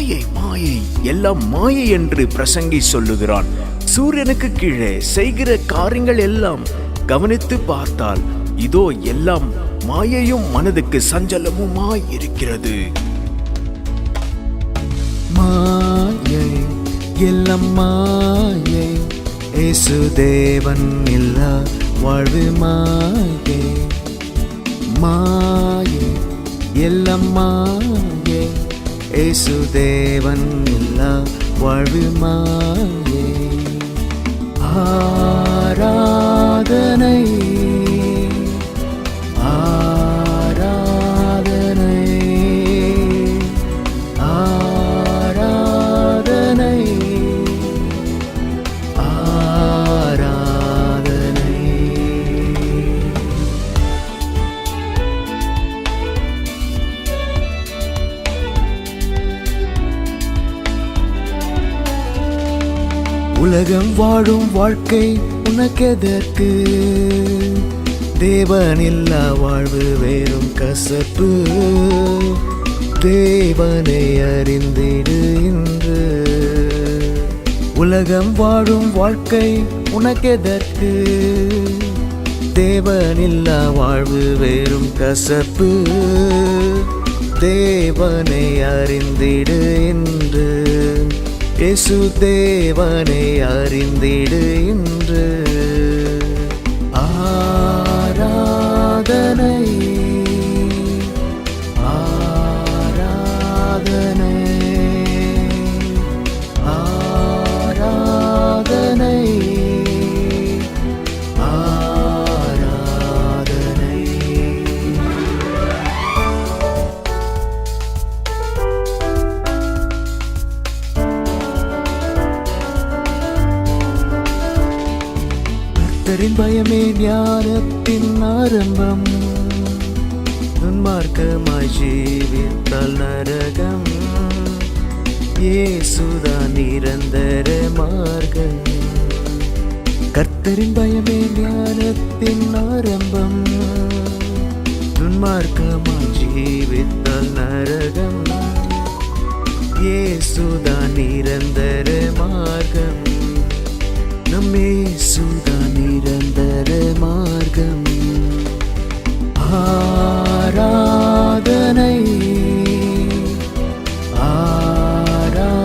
மாயை மாயை, எல்லாம் மாயை என்று பிரசங்கி சொல்லுகிறான். சூரியனுக்கு கீழே செய்கிற காரியங்கள் எல்லாம் கவனித்து பார்த்தால் இதோ எல்லாம் மாயையும் மனதுக்கு சஞ்சலமுமாய் இருக்கிறது. மாயை, எல்லாம் மாயை, இயேசு தேவன் இல்லா வாழ்வு மாயை. மாயை, எல்லாம் மாயை, இயேசு தேவன் இல்லா வாழ்வு மாயை. ஆராதனை ஆராதனை ஆராதனை ஆராதனை. உலகம் வாழும் வாழ்க்கை உனக்கெதற்கு? தேவனில்லா வாழ்வு வேறும் கசப்பு. தேவனை அறிந்திடு இன்று. உலகம் வாழும் வாழ்க்கை உனக்கெதற்கு? தேவனில்லா வாழ்வு வேறும் கசப்பு. தேவனை அறிந்திடு இன்று. இயேசு தேவனை அறிந்திடு இன்று. ஆராதனை ஆராதனை ஆராதனை ஆராதனை. கர்த்தரின் பயமே ஞானத்தின் ஆரம்பம். துன்மார்க்கமாய் ஜீவித்தால் நரகம். இயேசுதான் நிரந்தர மார்க்கம். கர்த்தரின் பயமே ஞானத்தின் ஆரம்பம். துன்மார்க்கமாய் ஜீவித்தால் நரகம். இயேசுதான் நிரந்தர மார்க்கம். நம் இயேசுதான் நிரந்தர மார்க்கம். ஆராதனை ஆராதனை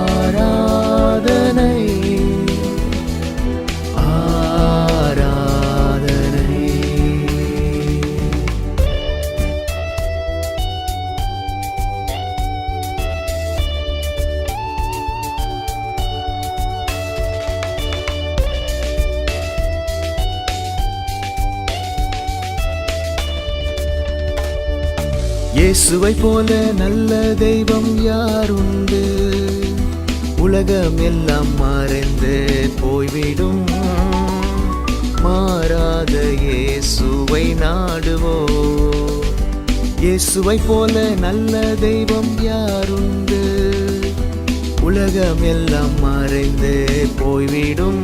ஆராதனை ஆராதனை. இயேசுவை போல நல்ல தெய்வம் யாருண்டு? உலகம் எல்லாம் மறைந்து போய்விடும். மாறாத இயேசுவை நாடுவோ. இயேசுவை போல நல்ல தெய்வம் யாருண்டு? உலகம் எல்லாம் மறைந்து போய்விடும்.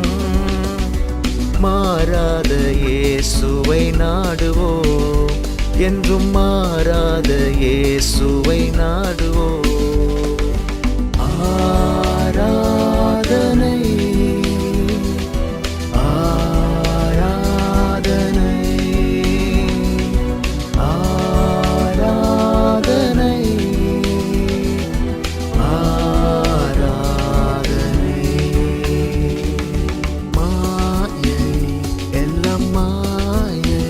மாறாத இயேசுவை நாடுவோ. என்றும் மாறாத இயேசுவை நாடுவோ. ஆராதனை ஆராதனை ஆராதனை ஆராதனை. மாயை, எல்லாம் மாயை,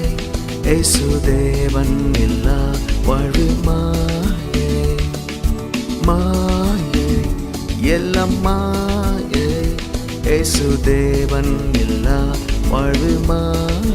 இயேசு தேவன் இல்லா வாழ்வு மாயை. மாயை, எல்லாம் மாயை, இயேசு தேவன் இல்லா வாழ்வு மாயை.